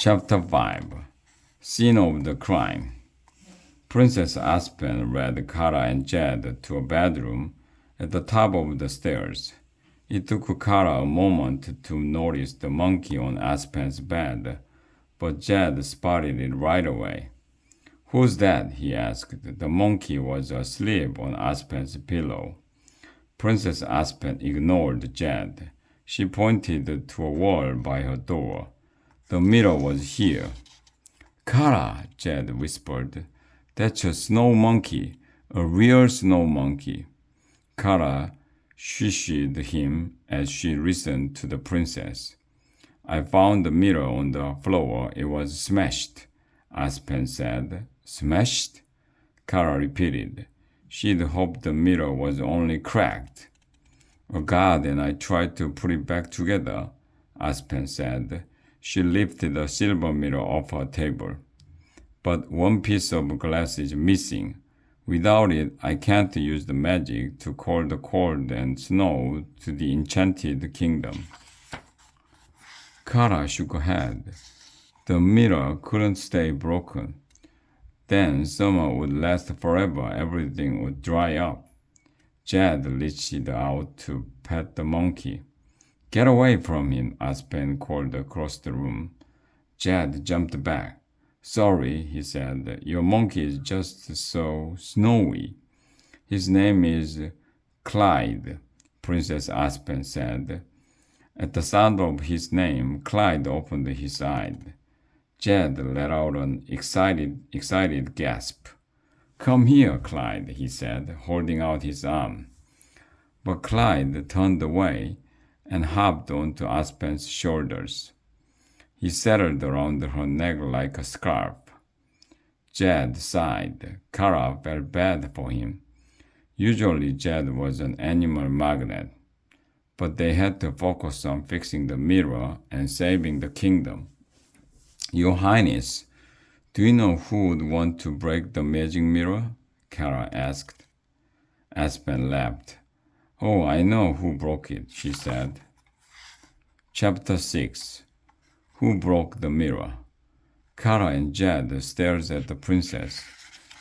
Chapter 5 Scene of the Crime. Princess Aspen led Kara and Jed to a bedroom at the top of the stairs. It took Kara a moment to notice the monkey on Aspen's bed, but Jed spotted it right away. "Who's that?" he asked. The monkey was asleep on Aspen's pillow. Princess Aspen ignored Jed. She pointed to a wall by her door. The mirror was here. "Kara," Jed whispered. "That's a snow monkey, a real snow monkey." Kara shushed him as she listened to the princess. "I found the mirror on the floor. It was smashed," Aspen said. "Smashed?" Kara repeated. She'd hoped the mirror was only cracked. "Oh God, and I tried to put it back together," Aspen said. She lifted the silver mirror off her table. "But one piece of glass is missing. Without it, I can't use the magic to call the cold and snow to the enchanted kingdom." Kara shook her head. The mirror couldn't stay broken. Then summer would last forever. Everything would dry up. Jed reached out to pet the monkey. "Get away from him," Aspen called across the room. Jed jumped back. "Sorry," he said. "Your monkey is just so snowy." "His name is Clyde," Princess Aspen said. At the sound of his name, Clyde opened his eyes. Jed let out an excited gasp. "Come here, Clyde," he said, holding out his arm. But Clyde turned away and hopped onto Aspen's shoulders. He settled around her neck like a scarf. Jed sighed. Kara felt bad for him. Usually Jed was an animal magnet, but they had to focus on fixing the mirror and saving the kingdom. "Your Highness, do you know who would want to break the magic mirror?" Kara asked. Aspen laughed. "Oh, I know who broke it," she said. Chapter 6 Who Broke the Mirror? Kara and Jed stared at the princess.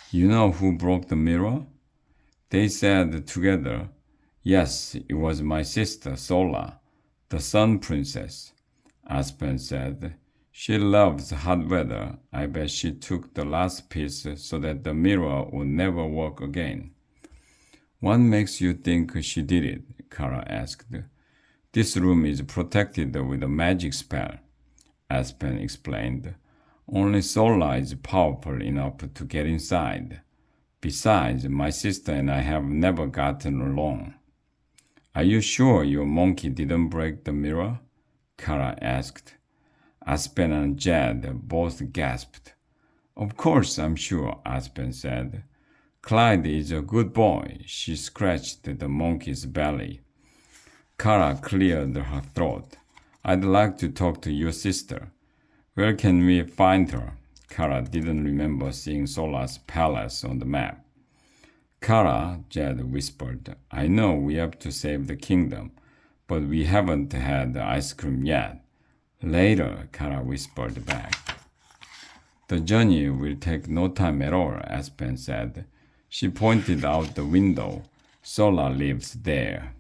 "You know who broke the mirror?" They said together, "Yes, it was my sister Sola, the Sun Princess." Aspen said, "She loves hot weather. I bet she took the last piece so that the mirror would never work again." "What makes you think she did it?" Kara asked. "This room is protected with a magic spell," Aspen explained. "Only Sola is powerful enough to get inside. Besides, my sister and I have never gotten along." "Are you sure your monkey didn't break the mirror?" Kara asked. Aspen and Jed both gasped. "Of course I'm sure," Aspen said. "Clyde is a good boy." She scratched the monkey's belly. Kara cleared her throat. "I'd like to talk to your sister. Where can we find her?" Kara didn't remember seeing Sola's palace on the map. "Kara," Jed whispered, "I know we have to save the kingdom, but we haven't had ice cream yet." "Later," Kara whispered back. "The journey will take no time at all," Aspen said. She pointed out the window. "Sola lives there."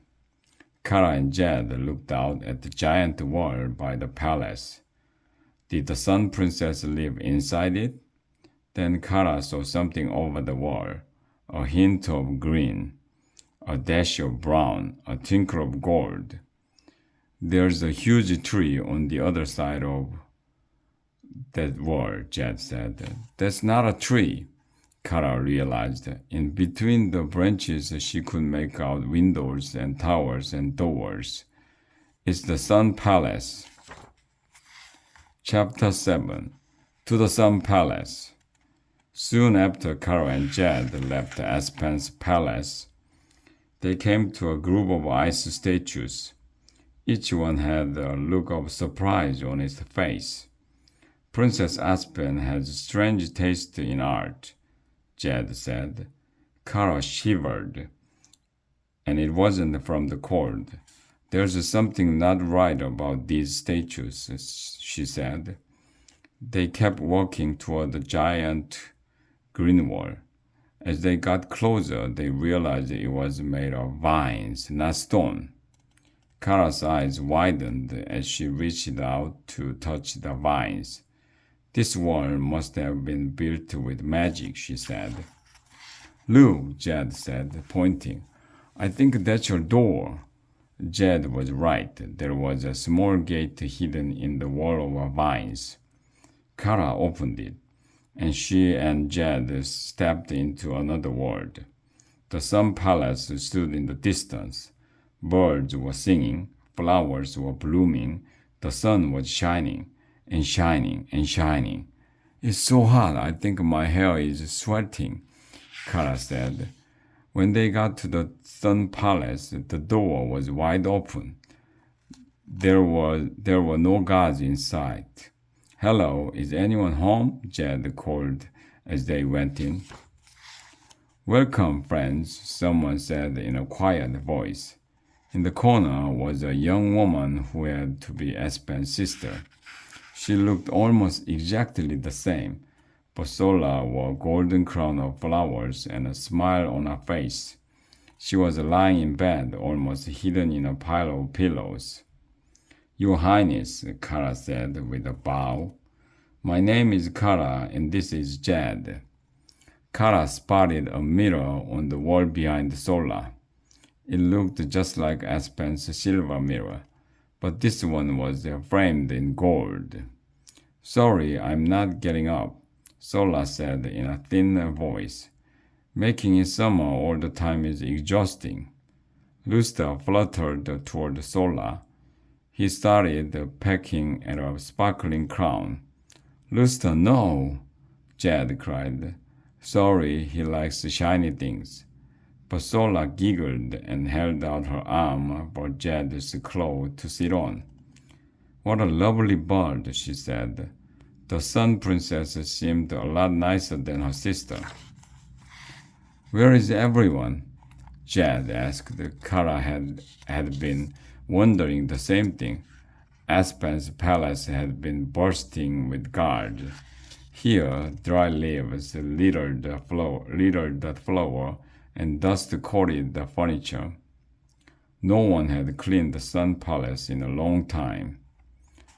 Kara and Jed looked out at the giant wall by the palace. Did the Sun Princess live inside it? Then Kara saw something over the wall, a hint of green, a dash of brown, a twinkle of gold. "There's a huge tree on the other side of that wall," Jed said. "That's not a tree," Kara realized. In between the branches she could make out windows and towers and doors. "It's the Sun Palace." Chapter 7 To the Sun Palace. Soon after Kara and Jed left Aspen's palace, they came to a group of ice statues. Each one had a look of surprise on its face. "Princess Aspen has strange taste in art," Jed said. Kara shivered, and it wasn't from the cold. "There's something not right about these statues," she said. They kept walking toward the giant green wall. As they got closer, they realized it was made of vines, not stone. Kara's eyes widened as she reached out to touch the vines. This wall must have been built with magic, she said. Look, Jed said, pointing. I think that's your door. Jed was right. There was a small gate hidden in the wall of vines. Kara opened it, and she and Jed stepped into another world. The Sun Palace stood in the distance. Birds were singing, flowers were blooming, the sun was shining and shining and shining. It's so hot, I think my hair is sweating, Kara said. When they got to the Sun Palace, the door was wide open. There were no guards in sight. Hello, is anyone home? Jed called as they went in. Welcome, friends, someone said in a quiet voice. In the corner was a young woman who had to be Aspen's sister. She looked almost exactly the same, but Sola wore a golden crown of flowers and a smile on her face. She was lying in bed, almost hidden in a pile of pillows. Your Highness, Kara said with a bow. My name is Kara and this is Jed. Kara spotted a mirror on the wall behind Sola. It looked just like Aspen's silver mirror, but this one was framed in gold. Sorry, I'm not getting up, Sola said in a thin voice. Making it summer all the time is exhausting. Luster fluttered toward Sola. He started pecking at a sparkling crown. Luster, no, Jed cried. Sorry, he likes shiny things. But Sola giggled and held out her arm for Jed's claw to sit on. What a lovely bird, she said. The Sun Princess seemed a lot nicer than her sister. Where is everyone? Jed asked. Kara had been wondering the same thing. Aspen's palace had been bursting with guards. Here, dry leaves littered the floor, and dust coated the furniture. No one had cleaned the Sun Palace in a long time.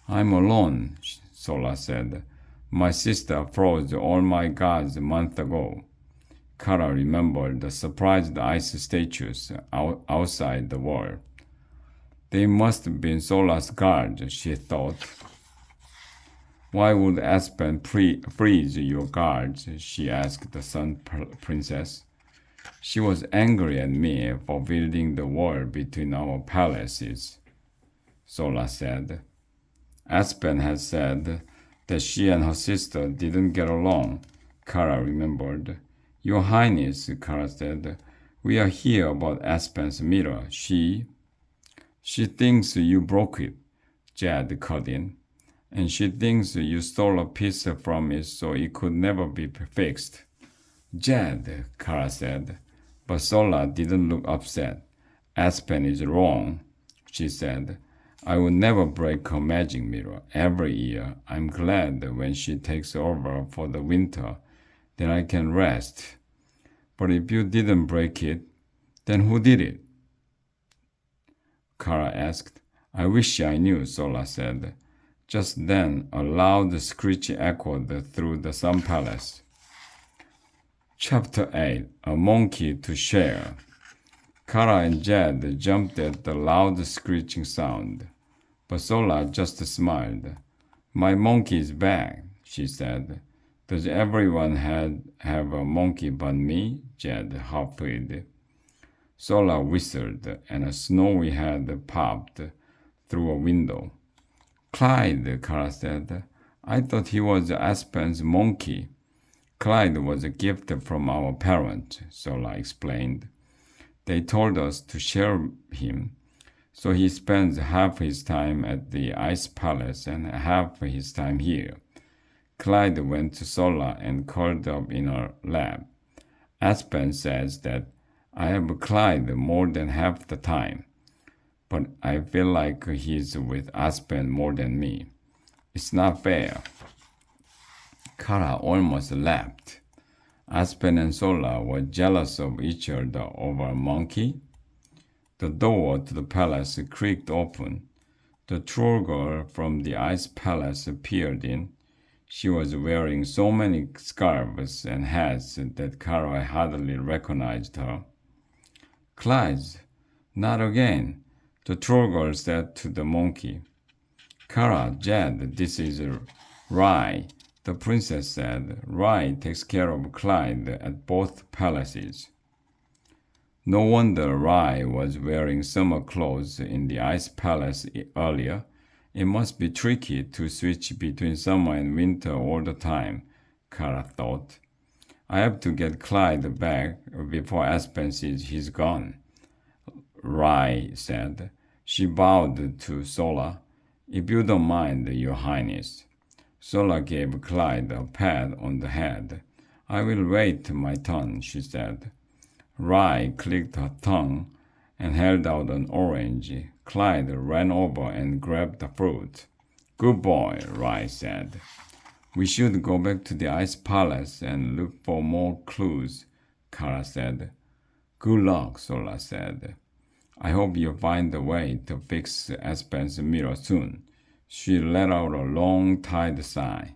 I'm alone, Sola said. My sister froze all my guards a month ago. Kara remembered the surprised ice statues outside the wall. They must have been Sola's guards, she thought. Why would Aspen freeze your guards? She asked the Sun Princess. She was angry at me for building the wall between our palaces, Sola said. Aspen had said that she and her sister didn't get along, Kara remembered. Your Highness, Kara said, we are here about Aspen's mirror. She thinks you broke it, Jed cut in. And she thinks you stole a piece from it so it could never be fixed. Jed, Kara said. But Sola didn't look upset. Aspen is wrong, she said. I will never break her magic mirror every year. I'm glad when she takes over for the winter, then I can rest. But if you didn't break it, then who did it? Kara asked. I wish I knew, Sola said. Just then, a loud screech echoed through the Sun Palace. Chapter 8. A Monkey to Share. Kara and Jed jumped at the loud screeching sound, but Sola just smiled. My monkey is back, she said. Does everyone have a monkey but me? Jed huffed. Sola whistled, and a snowy head popped through a window. Clyde, Kara said. I thought he was Aspen's monkey. Clyde was a gift from our parents, Sola explained. They told us to share him, so he spends half his time at the Ice Palace and half his time here. Clyde went to Sola and curled up in her lap. Aspen says that I have Clyde more than half the time, but I feel like he's with Aspen more than me. It's not fair. Kara almost laughed. Aspen and Sola were jealous of each other over a monkey. The door to the palace creaked open. The troll girl from the ice palace appeared in. She was wearing so many scarves and hats that Kara hardly recognized her. Clyde, not again, the troll girl said to the monkey. Kara, Jed, this is Rai, the princess said. Rai takes care of Clyde at both palaces. No wonder Rai was wearing summer clothes in the ice palace earlier. It must be tricky to switch between summer and winter all the time, Kara thought. I have to get Clyde back before Aspen sees he's gone, Rai said. She bowed to Sola. If you don't mind, Your Highness. Sola gave Clyde a pat on the head. I will wait my turn, she said. Rai clicked her tongue and held out an orange. Clyde ran over and grabbed the fruit. Good boy, Rai said. We should go back to the ice palace and look for more clues, Kara said. Good luck, Sola said. I hope you find a way to fix Aspen's mirror soon. She let out a long-tied sigh.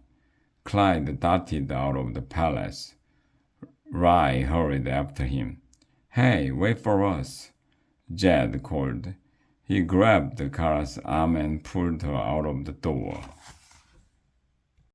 Clyde darted out of the palace. Rai hurried after him. Hey, wait for us, Jed called. He grabbed Kara's arm and pulled her out of the door.